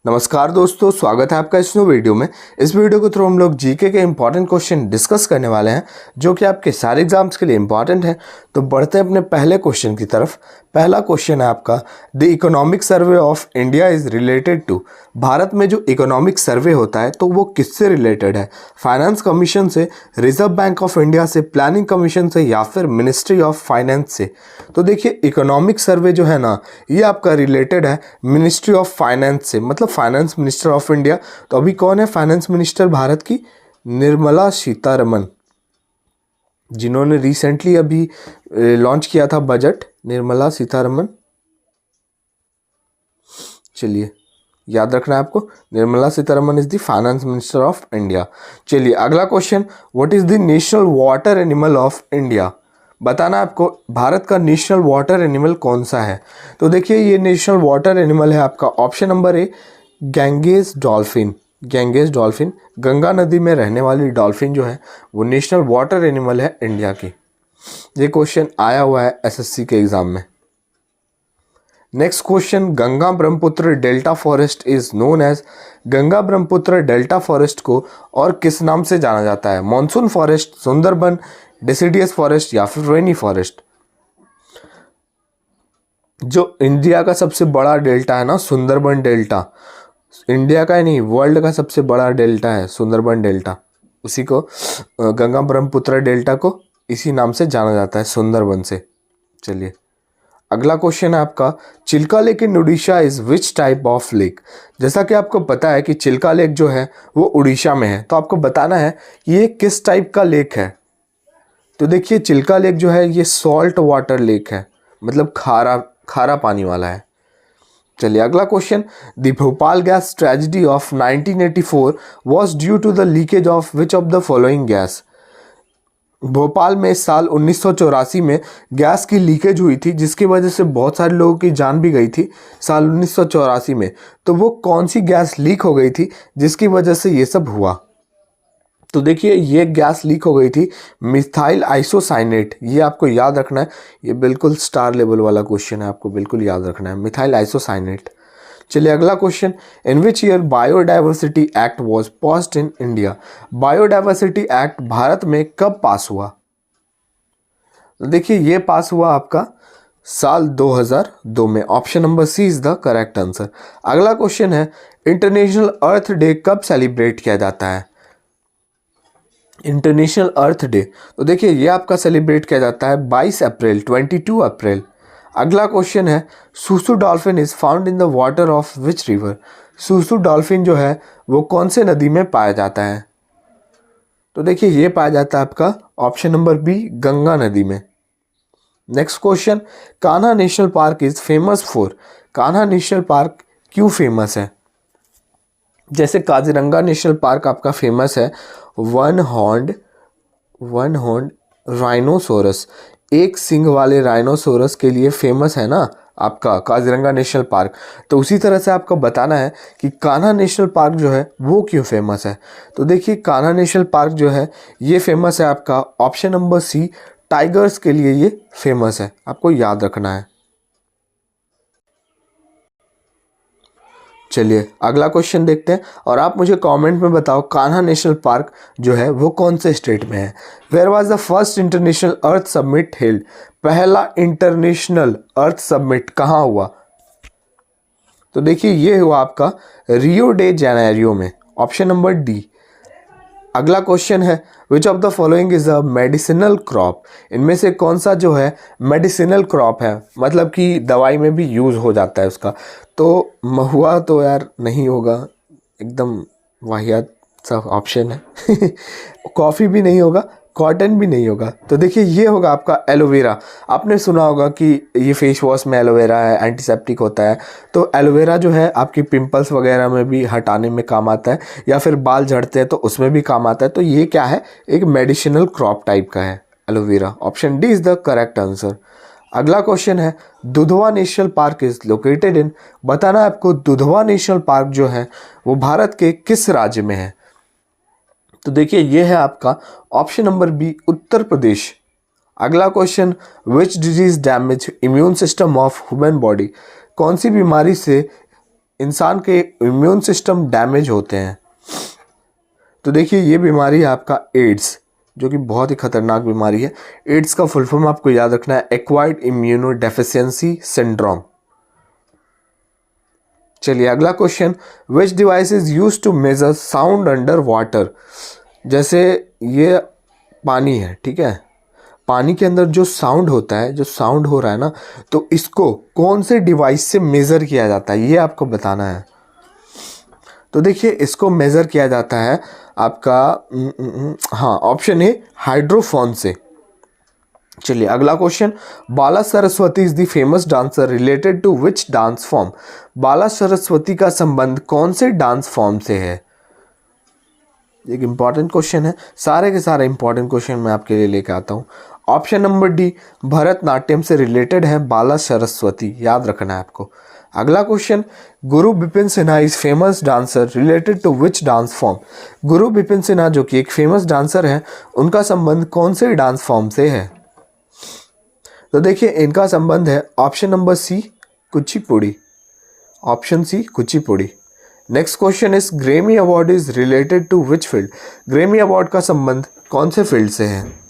नमस्कार दोस्तों, स्वागत है आपका इस न्यू वीडियो में। इस वीडियो के थ्रू हम लोग जीके के इंपॉर्टेंट क्वेश्चन डिस्कस करने वाले हैं जो कि आपके सारे एग्जाम्स के लिए इंपॉर्टेंट है। तो बढ़ते हैं अपने पहले क्वेश्चन की तरफ। पहला क्वेश्चन है आपका, the economic survey of India is related to. Bharat में जो इकोनॉमिक सर्वे होता है तो वो किससे रिलेटेड है? फाइनेंस कमीशन से, रिजर्व बैंक ऑफ इंडिया से, प्लानिंग कमीशन से या फिर मिनिस्ट्री ऑफ फाइनेंस से? तो देखिए, इकोनॉमिक सर्वे जो है ना, ये आपका रिलेटेड है मिनिस्ट्री ऑफ फाइनेंस से, मतलब फाइनेंस मिनिस्टर ऑफ इंडिया। तो अभी कौन है फाइनेंस मिनिस्टर भारत की? निर्मला सीतारमन, जिन्होंने रिसेंटली अभी लॉन्च किया था बजट, निर्मला सीतारमन। चलिए, याद रखना है आपको, Nirmala Sitharaman is the finance minister of India. चलिए अगला question, what is the national water animal of India? बताना आपको भारत का नेशनल वाटर एनिमल कौन सा है। तो देखिए, ये नेशनल वाटर एनिमल है आपका option number A, Ganges dolphin. Ganges dolphin, Ganga नदी में रहने वाली डॉल्फिन जो है वो नेशनल वाटर एनिमल है इंडिया की। ये क्वेश्चन आया हुआ है एसएससी के एग्जाम में। Next question, Ganga Brahmaputra delta forest is known as. Ganga Brahmaputra delta forest को और किस नाम से जाना जाता है? Monsoon forest, Sundarban, deciduous forest या फिर रेनी फॉरेस्ट? जो इंडिया का सबसे बड़ा डेल्टा है ना, सुंदरबन डेल्टा, इंडिया का ही नहीं वर्ल्ड का सबसे बड़ा डेल्टा है सुंदरबन डेल्टा, उसी को गंगा ब्रह्मपुत्र डेल्टा को इसी नाम से जाना जाता है, सुंदरबन से। चलिए अगला क्वेश्चन है आपका, Chilka lake in Orissa is which type of lake? जैसा कि आपको पता है कि चिल्का लेक जो है वो उड़ीसा में है, तो आपको बताना है कि ये किस टाइप का लेक है। तो देखिए, चिल्का लेक जो है ये सॉल्ट वाटर लेक है, मतलब खारा पानी वाला है। चलिए अगला question, the Bhopal gas tragedy of 1984 was due to the leakage of which of the following gas? Bhopal में साल 1984 में गैस की लीकेज हुई थी, जिसकी वजह से बहुत सारे लोगों की जान भी गई थी साल 1984 में। तो वो कौन सी गैस लीक हो गई थी जिसकी वजह से ये सब हुआ? तो देखिए, ये गैस लीक हो गई थी मिथाइल आइसोसाइनेट। ये आपको याद रखना है, ये बिल्कुल स्टार लेवल वाला क्वेश्चन है, आपको बिल्कुल याद रखना है, मिथाइल आइसोसाइनेट। चलिए अगला question, in which year biodiversity act was passed in India? Biodiversity act Bharat में कब पास हुआ? तो देखिए, ये पास हुआ आपका साल 2002 में। Option number C is the correct answer. अगला क्वेश्चन है, इंटरनेशनल अर्थ डे कब सेलिब्रेट किया जाता है? इंटरनेशनल अर्थ डे, तो देखिए ये आपका सेलिब्रेट किया जाता है 22 अप्रैल, 22 अप्रैल। अगला क्वेश्चन है, susu dolphin is found in the water of which river? Susu dolphin जो है वो कौन से नदी में पाया जाता है? तो देखिए, ये पाया जाता है आपका ऑप्शन नंबर बी, गंगा नदी में। Next question, Kanha national park is famous for. Kanha national park क्यों फेमस है? जैसे काजीरंगा नेशनल पार्क आपका फेमस है वन हॉर्न्ड राइनोसोरस, एक सिंग वाले राइनोसोरस के लिए फेमस है ना आपका काजीरंगा नेशनल पार्क। तो उसी तरह से आपको बताना है कि कान्हा नेशनल पार्क जो है वो क्यों फेमस है। तो देखिए, कान्हा नेशनल पार्क जो है ये फेमस है आपका ऑप्शन नंबर सी, टाइगर्स के लिए ये फेमस है, आपको याद रखना है। चलिए अगला क्वेश्चन देखते हैं, और आप मुझे कमेंट में बताओ कान्हा नेशनल पार्क जो है वो कौन से स्टेट में है। Where was the first international earth summit held? पहला इंटरनेशनल अर्थ समिट कहाँ हुआ? तो देखिए, ये हुआ आपका रियो डे जेनेरियो में, ऑप्शन नंबर डी। अगला क्वेश्चन है, which of the following is a medicinal crop? इनमें से कौन सा जो है मेडिसिनल क्रॉप है, मतलब कि दवाई में भी यूज़ हो जाता है उसका? तो महुआ तो यार नहीं होगा, एकदम वाहियात सा ऑप्शन है। कॉफ़ी भी नहीं होगा, कॉटन भी नहीं होगा। तो देखिए, ये होगा आपका एलोवेरा। आपने सुना होगा कि ये फेस वॉश में एलोवेरा है, एंटीसेप्टिक होता है। तो एलोवेरा जो है आपकी पिंपल्स वगैरह में भी हटाने में काम आता है, या फिर बाल झड़ते हैं तो उसमें भी काम आता है। तो ये क्या है, एक मेडिसिनल क्रॉप टाइप का है aloe vera. Option D is the correct answer. अगला क्वेश्चन है, Dudhwa national park is located in. बताना है आपको दुधवा नेशनल पार्क जो है वो भारत के किस राज्य में है? तो देखिए, ये है आपका option number B, Uttar Pradesh. अगला question, which disease damage immune system of human body? कौन सी बीमारी से इंसान के इम्यून सिस्टम डैमेज होते हैं। तो देखिए ये बीमारी है आपका एड्स, जो कि बहुत ही खतरनाक बीमारी है। एड्स का फुल फॉर्म आपको याद रखना है, एक्वायर्ड इम्यूनो डेफिशिएंसी सिंड्रोम। चलिए अगला question, which device is use to measure sound under water. जैसे ये पानी है, ठीक है, पानी के अंदर जो साउंड होता है, जो साउंड हो रहा है ना, तो इसको कौन से डिवाइस से मेज़र किया जाता है, ये आपको बताना है। तो देखिए इसको मेज़र किया जाता है आपका हाँ ऑप्शन ए हाइड्रोफोन से। चलिए अगला question, Bala Saraswati is the famous dancer related to which dance form. Bala Saraswati का संबंध कौन से डांस फॉर्म से है। एक इंपॉर्टेंट क्वेश्चन है, सारे के सारे इंपॉर्टेंट क्वेश्चन मैं आपके लिए लेकर आता हूँ। ऑप्शन नंबर डी भरतनाट्यम से रिलेटेड है बाला सरस्वती, याद रखना है आपको। अगला question, Guru Bipin Sinha is famous dancer related to which dance form. Guru Bipin Sinha जो कि एक फेमस डांसर है, उनका संबंध कौन से डांस फॉर्म से है। तो देखिए इनका संबंध है option number C Kuchipudi, option C Kuchipudi. Next question is Grammy award is related to which field. Grammy award का संबंध कौन से फील्ड से है।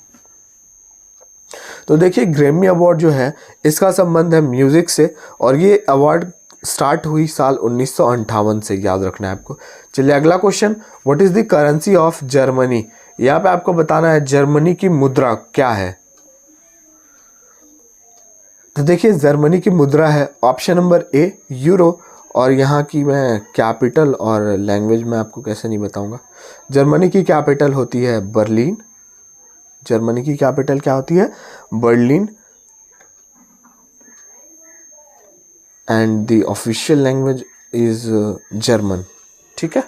तो देखिए ग्रैमी अवार्ड जो है इसका संबंध है म्यूजिक से, और ये अवार्ड स्टार्ट हुई साल 1958 से, याद रखना है आपको। चलिए अगला question, what is the currency of Germany. यहाँ पे आपको बताना है जर्मनी की मुद्रा क्या है। तो देखिए जर्मनी की मुद्रा है ऑप्शन नंबर ए यूरो, और यहाँ की मैं कैपिटल और लैंग्वेज में आपको कैसे नहीं बताऊंगा। जर्मनी की कैपिटल होती है बर्लिन, जर्मनी की कैपिटल क्या होती है, Berlin, and the official language is German, ठीक है,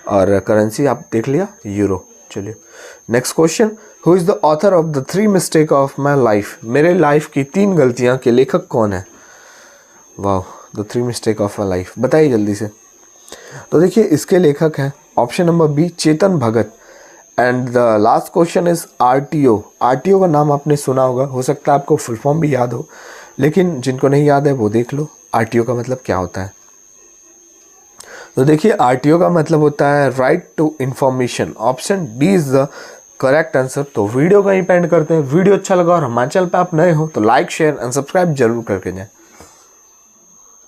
और करेंसी आप देख लिया यूरो। चलिए next question, who is the author of the 3 mistake of my life. मेरे लाइफ की 3 गलतियां के लेखक कौन है। वाह, the 3 mistake of my life, बताइए जल्दी से। तो देखिए इसके लेखक हैं option number B Chetan Bhagat, and the last question is RTO. RTO का नाम आपने सुना होगा, हो सकता है आपको फुल फॉर्म भी याद हो, लेकिन जिनको नहीं याद है वो देख लो आरटीओ का मतलब क्या होता है। तो देखिए आरटीओ का मतलब होता है right to information, option D is the correct answer. तो वीडियो का ही पेंड करते हैं। वीडियो अच्छा लगा और हमारे चैनल पे आप नए हो तो लाइक शेयर एंड सब्सक्राइब जरूर करके जाएं।